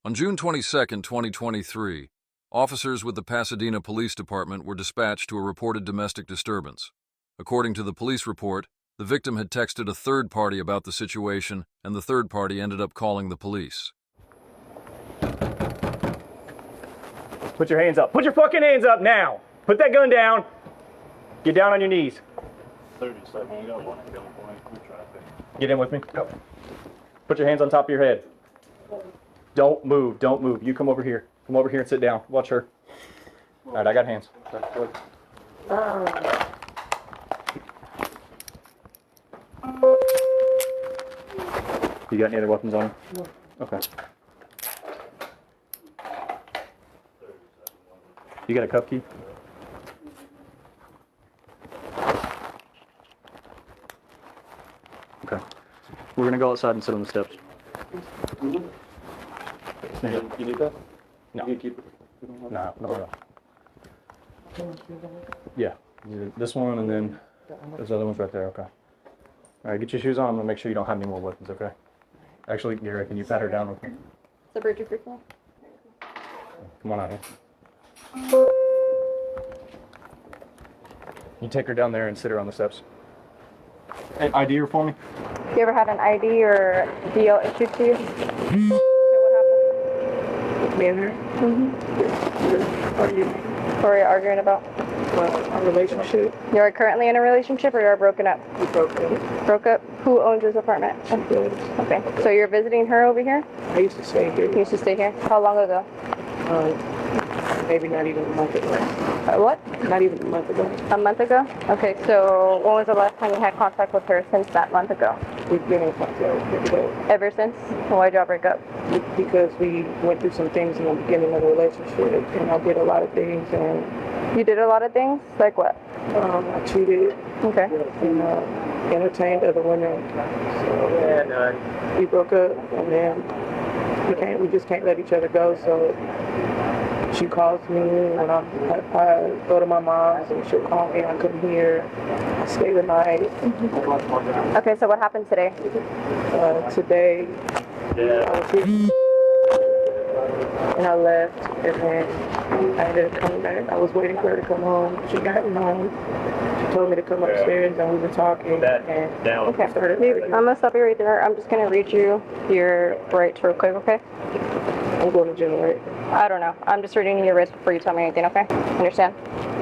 On June 22, 2023, officers with the Pasadena Police Department were dispatched to a reported domestic disturbance. According to the police report, the victim had texted a third party about the situation, and the third party ended up calling the police. Put your hands up. Put your fucking hands up now. Put that gun down. Get down on your knees. 30 seconds. You got one gun point. Through traffic. Get in with me. Go. Put your hands on top of your head. Don't move. Don't move. You come over here. Come over here and sit down. Watch her. All right, I got hands. You got any other weapons on you? No. Okay. You got a cup key? Okay. We're gonna go outside and sit on the steps. You need that? No. You keep it? No. Yeah. This one and then those other ones right there, okay. All right, get your shoes on. I'm gonna make sure you don't have any more weapons, okay? Actually, Gary, can you pat her down with me? The bridge of your phone. Come on out here. You take her down there and sit her on the steps. Hey, ID her for me? You ever had an ID or DL issued to you? Okay, what happened? Me and her? What were you arguing about? A relationship. You are currently in a relationship or you are broken up? We broke up. Broke up? Who owns this apartment? Okay, so you're visiting her over here? I used to stay here. You used to stay here? How long ago? Maybe not even a month ago. What? Not even a month ago. A month ago? Okay, so when was the last time you had contact with her since that month ago? We've been in contact every day. Ever since? Why'd y'all break up? Because we went through some things in the beginning of the relationship, and I did a lot of things, and You did a lot of things? Like what? I cheated Okay. and entertained other women. So we broke up, and then we just can't let each other go. So she calls me when I go to my mom's, and she'll call me. I come here. I stay the night. Okay, so what happened today? Today, I was here, and I left, and then I ended up coming back. I was waiting for her to come home. She got home. She told me to come upstairs, and we were talking, and Okay. started I'm arguing. gonna stop you right there. I'm just gonna read you your rights real quick, okay? I'm going to jail, right? I don't know. I'm just reading you your rights before you tell me anything, okay? Understand?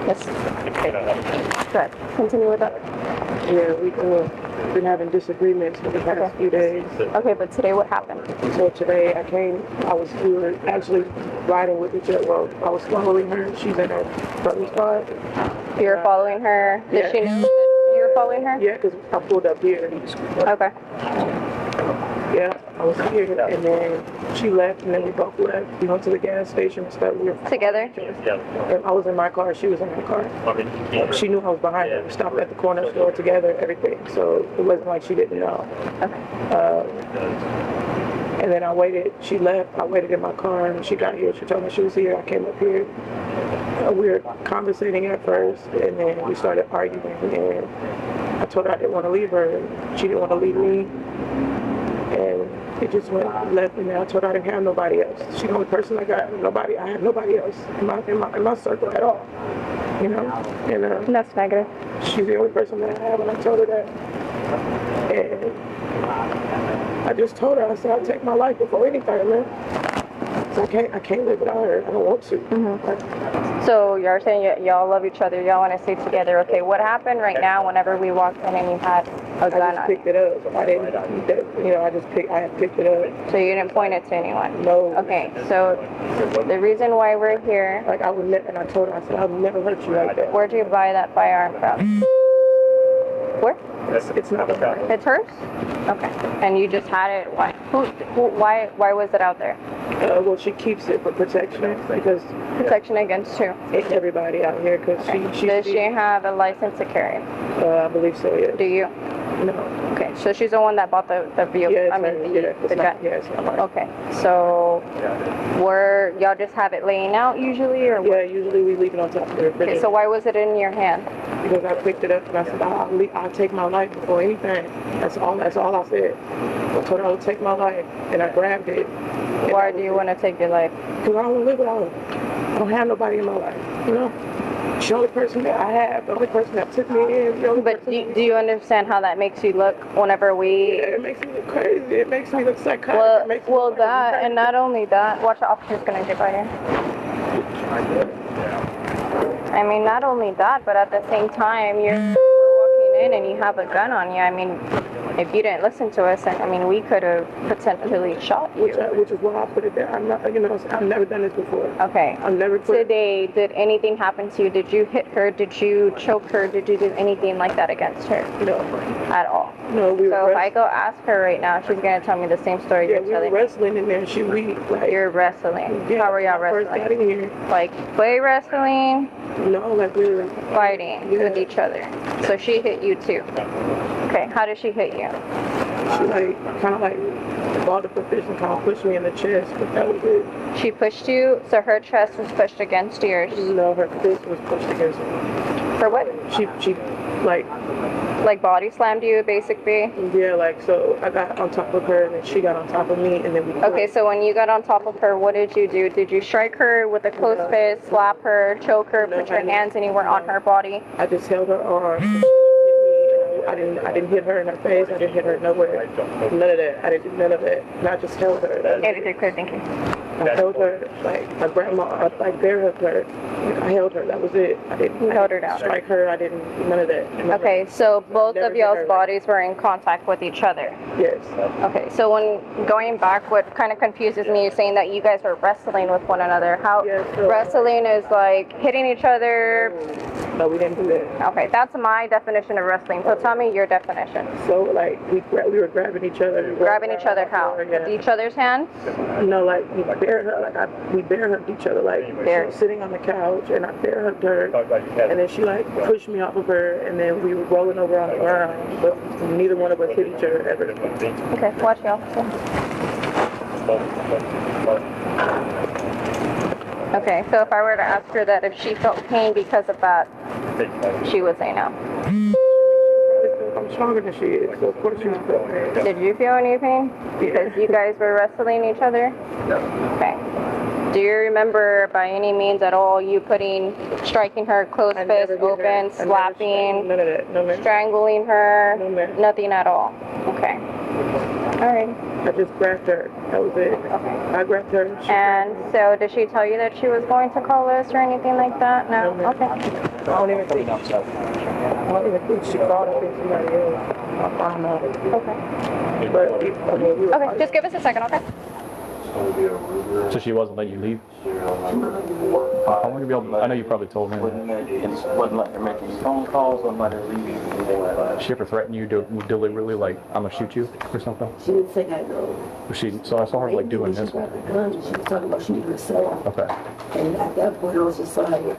Yes. Okay. Go ahead. Continue with that. Yeah, we've been having disagreements for the past few days. Okay, but today what happened? So today we were actually riding with each other. Well, I was following her. She's in her brother's spot. You were following her. Did Yeah. she know that you were following her? Yeah, because I pulled up here. Okay. Yeah, I was here, and then she left, and then we both left. We went to the gas station and stuff. We were Together? And I was in my car, she was in her car. She knew I was behind her. We stopped at the corner store together, everything. So it wasn't like she didn't know. Okay. And then I waited. She left. I waited in my car, and when she got here, she told me she was here. I came up here. We were conversating at first, and then we started arguing. And I told her I didn't want to leave her, and she didn't want to leave me. And it just went left, and then I told her I didn't have nobody else. She's the only person I got. I have nobody else in my circle at all. You know, and That's negative. she's the only person that I have, and I told her that. And I just told her, I said, I'll take my life before anything, man. So I can't live without her. I don't want to. So you're saying y'all love each other, y'all want to stay together. Okay, what happened right now whenever we walked in and you had a I gun just on picked you? it up. I didn't, I had picked it up. So you didn't point it to anyone? No. Okay, so the reason why we're here, Like I would never, and I told her, I said, I would never hurt you like that. where'd you buy that firearm from? Where? It's not a gun. It's hers? Okay. And you just had it, why? Why was it out there? Well, she keeps it for protection because Protection against who? everybody out here, because Does she have a license to carry? I believe so, yeah. Do you? No. Okay, so she's the one that bought the vehicle, Yeah, the gun. it's not mine. Okay, so y'all just have it laying out usually, or what? Yeah, usually we leave it on top of the refrigerator. Okay, so why was it in your hand? because I picked it up and I said, I'll take my life before anything. That's all I said. I told her I would take my life, and I grabbed it. Why do you want to take your life? Because I don't want to live without her. I don't have nobody in my life, you know? She's the only person that I have, the only person that took me in. But do you understand how that makes you look whenever we... Yeah, it makes me look crazy. It makes me look psychotic. Well, that, and not only that, watch, the officer's going to get by here. I mean, not only that, but at the same time, you're walking in and you have a gun on you. I mean, if you didn't listen to us, I mean, we could have potentially shot you. Which is why I put it there. I'm not, you know, I've never done this before. Okay. I've never put... Today, did anything happen to you? Did you hit her? Did you choke her? Did you do anything like that against her? No. At all? No, we were... So if I go ask her right now, she's going to tell me the same story you're telling me. Yeah, we were wrestling in there. She weak. Like, you're wrestling? Yeah, how are y'all wrestling? First got in here. Like play wrestling? No, like we were... Fighting with each other. So she hit you too? Okay, how did she hit you? She kind of balled up her fist and kind of pushed me in the chest, but that was it. She pushed you, so her chest was pushed against yours? No, her fist was pushed against me. For what? She like body slammed you, basically? Yeah, so I got on top of her and then she got on top of me and then we... Okay, so when you got on top of her, what did you do? Did you strike her with a closed fist, slap her, choke her, put your hands anywhere on her body? I just held her arm. I didn't hit her in her face. I didn't hit her nowhere. None of that. I didn't do none of that. And I just held her. Everything clear, thank you. I held her my grandma. I bear hugged her. I held her. That was it. I didn't held her down. Strike her. I didn't. None of that. Okay, so both of y'all's bodies were in contact with each other. Yes. Okay, so when going back, what kind of confuses me is saying that you guys were wrestling with one another. How wrestling is like hitting each other. No, we didn't do that. Okay, that's my definition of wrestling. So tell me your definition. So we were grabbing each other. Grabbing each other how? With each other's hands? No, we bear hugged. We bear hugged each other. She was sitting on the couch and I bear hugged her, and then she pushed me off of her, and then we were rolling over on the ground, but neither one of us hit each other ever. Okay, watch y'all. Okay, so if I were to ask her that if she felt pain because of that, she would say no. I'm stronger than she is, so of course she would feel pain. Did you feel any pain? Because you guys were wrestling each other? No. Okay. Do you remember by any means at all you striking her closed fist open, slapping, none of that, no ma'am. Strangling her? No ma'am. Nothing at all? Okay. All right. I just grabbed her. That was it. Okay. I grabbed her. And so did she tell you that she was going to call us or anything like that? No? No, Okay. I don't even think she called. I think somebody else. I'll find out. Okay. But, okay, just give us a second, okay? So she wasn't letting you leave? How long have you been able to, I know you probably told me. Wasn't letting her make any phone calls, wasn't letting her leave anything like that. She ever threatened you deliberately, like, I'm gonna shoot you or something? She didn't say that, no. So I saw her, like, doing She this. grabbed the gun and she was talking about shooting herself. Okay. And at that point, I was just like,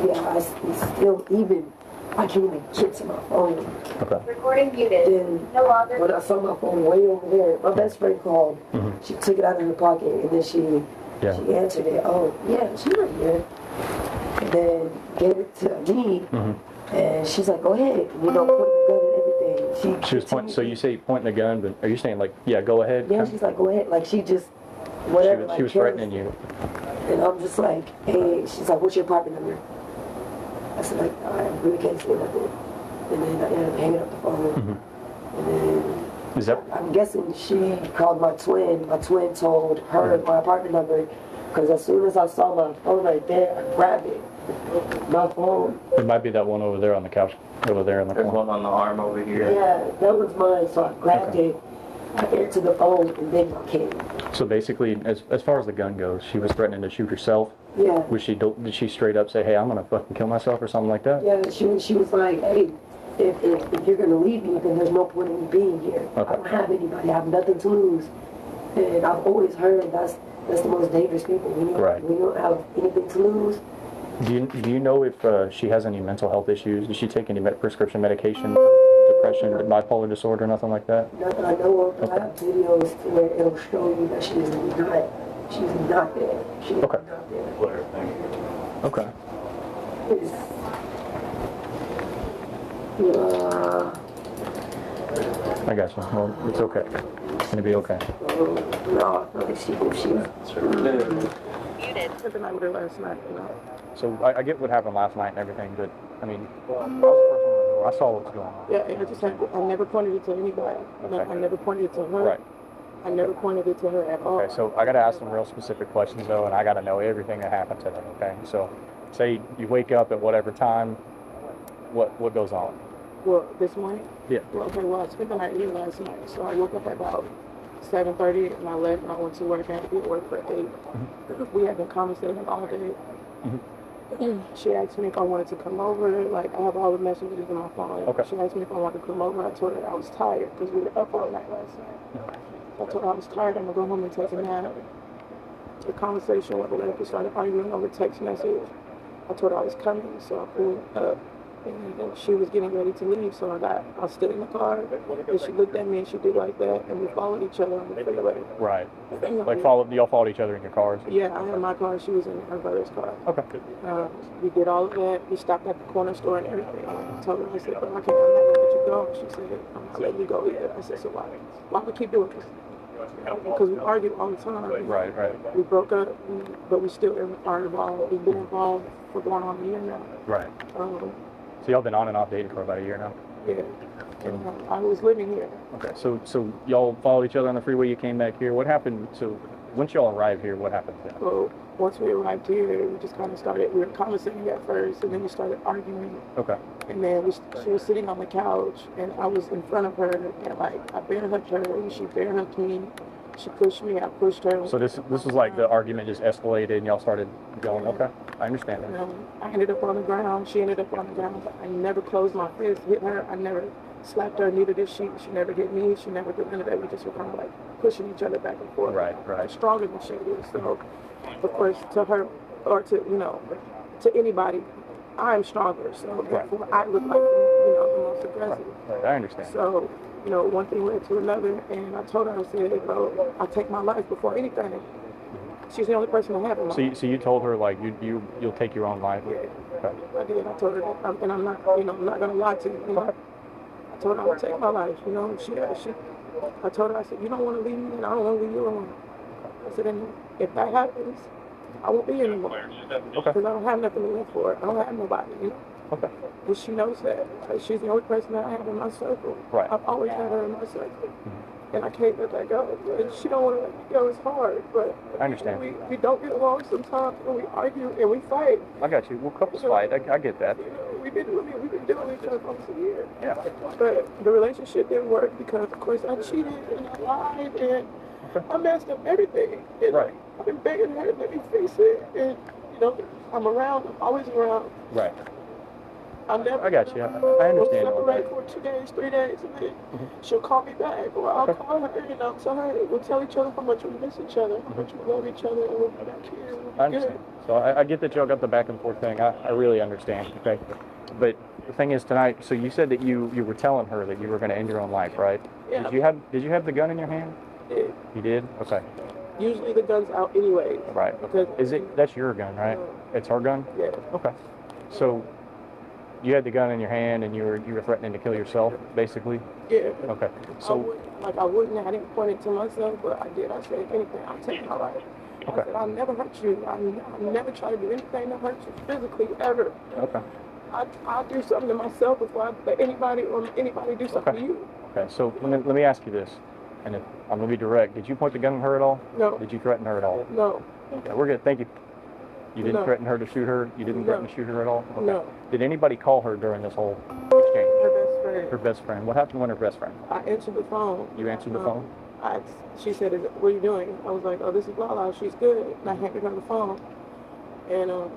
yeah, still even, I can't even get to my phone. Okay. Recording muted. Then when I saw my phone way over there, my best friend called. She took it out of her pocket and then she answered it. Oh, yeah, she's right here. And then gave it to me. And she's like, go ahead. You know, point the gun and everything. She was pointing, so you say pointing the gun, but are you saying, like, yeah, go ahead? Yeah, she's like, go ahead. Like, she just, whatever. She was threatening you. And I'm just like, hey, she's like, what's your apartment number? I said, like, I really can't say nothing. And then I ended up hanging up the phone. And then I'm guessing she called my twin. My twin told her my apartment number, because as soon as I saw my phone right there, I grabbed it. My phone. It might be that one over there on the couch, over there in the There's corner. one on the arm over here. Yeah, that was mine. So I grabbed it, I answered the phone, and then I came. So basically, as far as the gun goes, she was threatening to shoot herself. Yeah. Did she straight up say, hey, I'm gonna fucking kill myself or something like that? Yeah, she was like, hey, if you're gonna leave me, then there's no point in me being here. Okay. I don't have anybody. I have nothing to lose. And I've always heard that's the most dangerous people. When you don't have anything to lose. Do you know if she has any mental health issues? Does she take any prescription medication for depression, bipolar disorder, nothing like that? Not that I know of, but I have videos where it'll show you that she's not there. She's not there. Okay. I got you. Well, it's okay. It's gonna be okay. No, I feel like she Spent the night with her last night, you know. So I get what happened last night and everything, but I mean, I was the first one to know. I saw what was going on. Yeah, and I never pointed it to anybody. Okay. I never pointed it to her. Right. I never pointed it to her at all. Okay, so I gotta ask some real specific questions though, and I gotta know everything that happened today. Okay, so say you wake up at whatever time, what goes on? Well, this morning? Yeah. Well, okay, well, I spent the night here last night. So I woke up at about 7:30 and I left and I went to work. I had to be at work for 8. Mm-hmm. We had been conversating all day. She asked me if I wanted to come over. Like, I have all the messages in my phone. Okay. She asked me if I wanted to come over. I told her I was tired because we were up all night last night. So I told her I was tired. I'm going to go home and take a nap. The conversation went left. We started arguing over text message. I told her I was coming, so I pulled up. And then she was getting ready to leave, so I stood in the car, and she looked at me, and she did like that, and we followed each other on the freeway. Right. Like y'all followed each other in your cars? Yeah, I had my car, she was in her brother's car. Okay. We did all of that. We stopped at the corner store and everything. I told her, I said, but I'm not gonna let you go. She said, I'm not letting you go either. I said, so why we keep doing this? Because we argue all the time. Right. We broke up, but we still are involved. We've been involved for going on a year now. Right. So y'all been on and off dating for about a year now? Yeah. And I was living here. Okay, so y'all followed each other on the freeway, you came back here. What happened, so once y'all arrived here, what happened then? So once we arrived here, we just kind of started, we were conversating at first, and then we started arguing. Okay. And then she was sitting on the couch, and I was in front of her, and like, I bear hugged her, and she bear hugged me. She pushed me, I pushed her. So this was like the argument just escalated and y'all started going, okay, I understand that. I ended up on the ground, she ended up on the ground. I never closed my fist, hit her, I never slapped her, neither did she. She never hit me, she never did none of that. We just were kind of like pushing each other back and forth. Right. I'm stronger than she is. So, of course, to her, or to, to anybody, I'm stronger. So, therefore, I look like, the most aggressive. Right, I understand. So, one thing led to another, and I told her, I said, I'll take my life before anything. She's the only person I have in my life. So you told her, like, you'll take your own life? Yeah, Okay. I did. I told her that, and I'm not, I'm not gonna lie to you. I told her I would take my life. I told her, I said, you don't want to leave me, and I don't want to leave you alone. I said, and if that happens, I won't be here anymore. Okay. Because I don't have nothing to live for. I don't have nobody. Okay. And she knows that. She's the only person that I have in my circle. Right. I've always had her in my circle. And I can't let that go. And she don't want to let me go. It's hard, but I understand. We don't get along sometimes, and we argue and we fight. I got you. Well, couples fight. I get that. We've been dealing with each other for almost a year. Yeah. But the relationship didn't work because, of course, I cheated and I lied and I messed up everything. And Right. I've been begging her to let me fix it. And, I'm around. I'm always around. Right. I got you. I We'll understand all that. separate for 2 days, 3 days, and then she'll call me back, or I'll call her, and I'll tell her, we'll tell each other how much we miss each other, how much we love each other, and we'll be back here. I understand. So I get that y'all got the back and forth thing. I really understand. Okay. But the thing is tonight, so you said that you were telling her that you were going to end your own life, right? Yeah. Did you have the gun in your hand? Yeah. You did? Okay. Usually the gun's out anyway. Right. Because That's your gun, right? It's her gun? Yeah. Okay. So you had the gun in your hand and you were threatening to kill yourself, basically? Yeah. Okay. So I didn't point it to myself, but I did. I said, if anything, I'll take my life. Okay. I said, I'll never hurt you. I'll never try to do anything to hurt you physically, ever. Okay. I'll do something to myself before I let anybody do something to you. Okay. So let me ask you this, and if I'm gonna be direct. Did you point the gun at her at all? No. Did you threaten her at all? No. Okay, we're good. Thank you. You didn't No. threaten her to shoot her? You didn't threaten to shoot her at all? Okay. No. Did anybody call her during this whole exchange? Her best friend. Her best friend. What happened when her best friend? I answered the phone. You answered the phone? She said, what are you doing? I was like, oh, this is Lala. She's good. And I handed her the phone. And I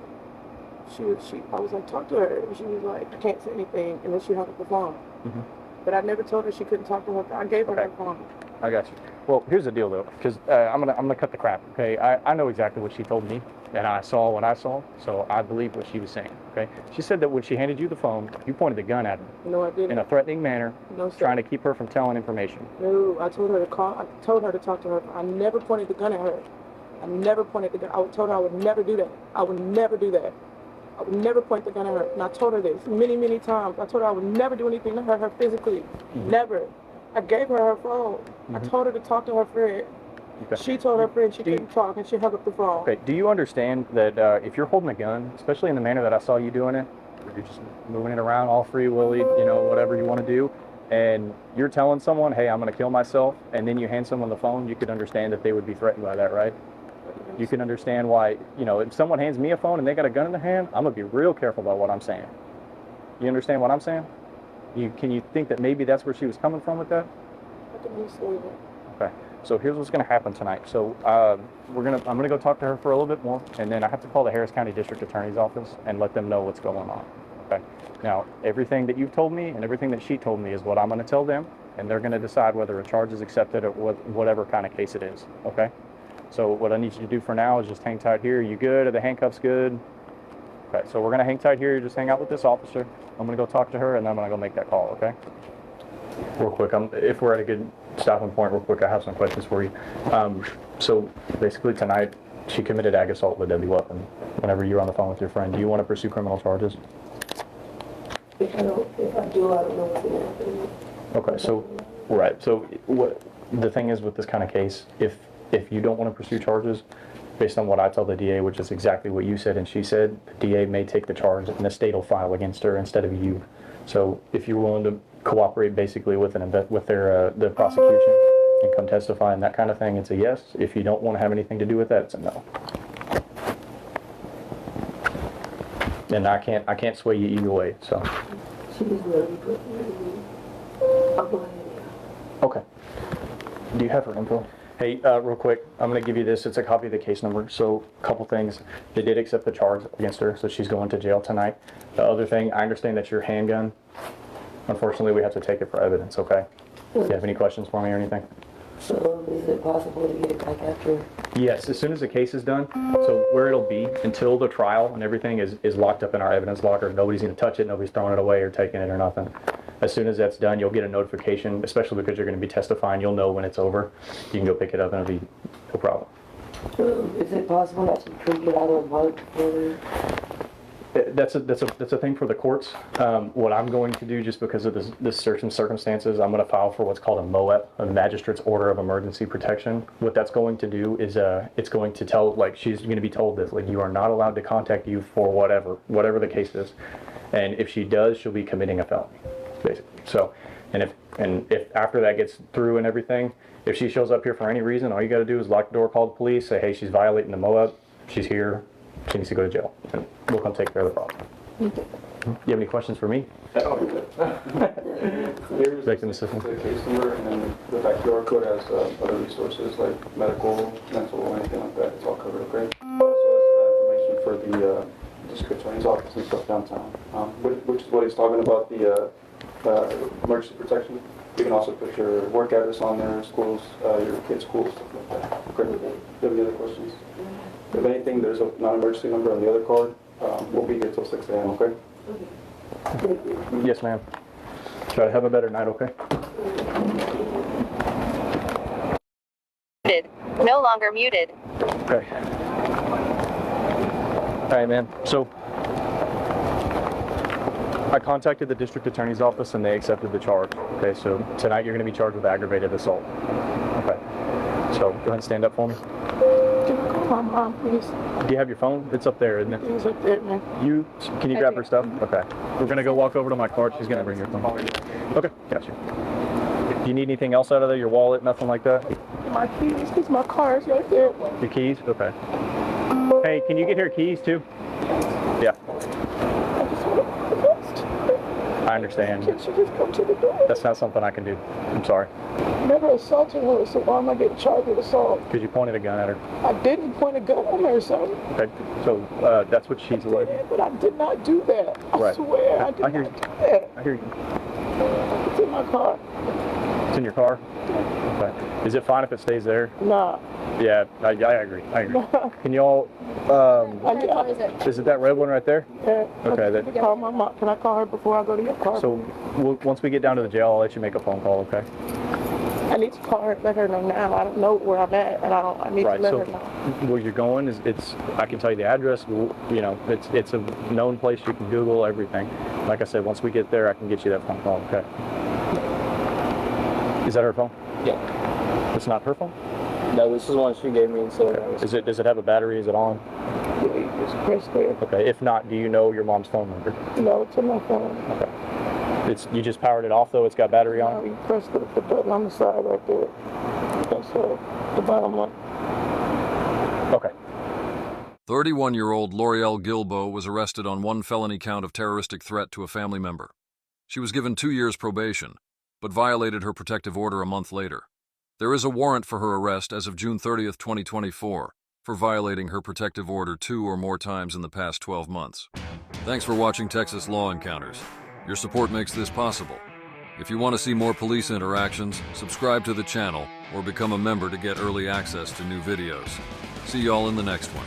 was like, talk to her. And she was like, I can't say anything. And then she hung up the phone. Mm-hmm. But I never told her she couldn't talk to her. I gave her her phone. I got you. Well, here's the deal, though, because I'm gonna cut the crap. Okay, I know exactly what she told me, and I saw what I saw, so I believe what she was saying. Okay, she said that when she handed you the phone, you pointed the gun at her No, I didn't. in a threatening manner, No, sir. trying to keep her from telling information. No, I told her to call. I told her to talk to her. I never pointed the gun at her. I never pointed the gun. I told her I would never do that. I would never do that. I would never point the gun at her. And I told her this many, many times. I told her I would never do anything to hurt her physically. Never. I gave her her phone. I told her to talk to her friend. Okay. She told her friend she couldn't talk, and she hung up the phone. Okay, do you understand that if you're holding a gun, especially in the manner that I saw you doing it, where you're just moving it around all free willy, you know, whatever you want to do, and you're telling someone, hey, I'm going to kill myself, and then you hand someone the phone, you could understand that they would be threatened by that, right? You can understand why, you know, if someone hands me a phone and they got a gun in their hand, I'm going to be real careful about what I'm saying. You understand what I'm saying? Can you think that maybe that's where she was coming from with that? I can believe it. Okay. So here's what's going to happen tonight. So I'm going to go talk to her for a little bit more, and then I have to call the Harris County District Attorney's Office and let them know what's going on. Okay. Now, everything that you've told me and everything that she told me is what I'm going to tell them, and they're going to decide whether a charge is accepted or whatever kind of case it is. Okay. So what I need you to do for now is just hang tight here. You good? Are the handcuffs good? Okay. So we're going to hang tight here. Just hang out with this officer. I'm going to go talk to her, and then I'm going to go make that call. Okay. Real quick, if we're at a good stopping point, real quick, I have some questions for you. So basically tonight, she committed ag assault with a deadly weapon. Whenever you were on the phone with your friend, do you want to pursue criminal charges? If I do, I don't know what's going to happen. Okay, so, right, so what the thing is with this kind of case, if you don't want to pursue charges, based on what I tell the DA, which is exactly what you said and she said, the DA may take the charge and the state will file against her instead of you. So if you're willing to cooperate basically with the prosecution and come testify and that kind of thing, it's a yes. If you don't want to have anything to do with that, it's a no. And I can't sway you either way. So. She just really put I'm going to. Okay. Do you have her info? Hey, real quick, I'm going to give you this. It's a copy of the case number. So, a couple things. They did accept the charge against her, so she's going to jail tonight. The other thing, I understand that's your handgun. Unfortunately, we have to take it for evidence, okay? Do you have any questions for me or anything? So, is it possible to get it back after? Yes, as soon as the case is done. So where it'll be until the trial and everything is locked up in our evidence locker. Nobody's going to touch it. Nobody's throwing it away or taking it or nothing. As soon as that's done, you'll get a notification, especially because you're going to be testifying. You'll know when it's over. You can go pick it up and it'll be no problem. Is it possible that you could get out of work for That's a thing for the courts. What I'm going to do, just because of this certain circumstances, I'm going to file for what's called a MOEP, a Magistrate's Order of Emergency Protection. What that's going to do is it's going to tell, like, she's going to be told this, like, you are not allowed to contact you for whatever the case is, and if she does, she'll be committing a felony, basically. So, and if after that gets through and everything, if she shows up here for any reason, all you got to do is lock the door, call the police, say, hey, she's violating the MOEP, she's here. She needs to go to jail, and we'll come take care of the problem. You have any questions for me? Victim assistance. The case number and then the back QR code has other resources like medical, mental, anything like that. It's all covered, okay? Also has information for the district attorney's office and stuff downtown, which is what he's talking about, the emergency protection. You can also put your work address on there, schools, your kids' schools, stuff like that. Great. Do you have any other questions? If anything, there's a non-emergency number on the other card. We'll be here till 6 a.m., okay? Yes, ma'am. Try to have a better night, okay? No longer muted. Okay. All right, man. So I contacted the district attorney's office and they accepted the charge. Okay, so tonight you're going to be charged with aggravated assault. Okay. So go ahead and stand up for me. Can I call my mom, please? Do you have your phone? It's up there, isn't it? It's up there, man. Can you grab her stuff? Okay. We're going to go walk over to my car. She's going to bring your phone. Okay, gotcha. Do you need anything else out of there? Your wallet, nothing like that? My keys, because my car is right there. Your keys? Okay. Hey, can you get her keys too? Yeah. I just want to arrest. I understand. Can she just come to the door? That's not something I can do. I'm sorry. Never assaulted her, so why am I getting charged with assault? Because you pointed a gun at her. I didn't point a gun on her, son. Okay, so that's what she's alleged. But I did not do that. I swear, I did not do that. I hear you. It's in my car. It's in your car? Okay. Is it fine if it stays there? Nah. Yeah, I agree. Can y'all, is it that red one right there? Yeah. Okay. Call my mom. Can I call her before I go to your car? So once we get down to the jail, I'll let you make a phone call, okay? I need to call her and let her know now. I don't know where I'm at, and I need Right. to let So her know. where you're going is I can tell you the address. You know, it's a known place. You can Google everything. Like I said, once we get there, I can get you that phone call. Okay. Is that her phone? Yeah. It's not her phone? No, this is one she gave me, so that was... Does it have a battery? Is it on? Yeah, you just press there. Okay. If not, do you know your mom's phone number? No, it's on my phone. Okay. You just powered it off though. It's got battery on it. You press the button on the side right there. That's the bottom one. Okay. 31-year-old L'Oreal Gilbo was arrested on one felony count of terroristic threat to a family member. She was given 2 years probation, but violated her protective order a month later. There is a warrant for her arrest as of June 30th, 2024, for violating her protective order 2 or more times in the past 12 months. Thanks for watching Texas Law Encounters. Your support makes this possible. If you want to see more police interactions, subscribe to the channel or become a member to get early access to new videos. See y'all in the next one.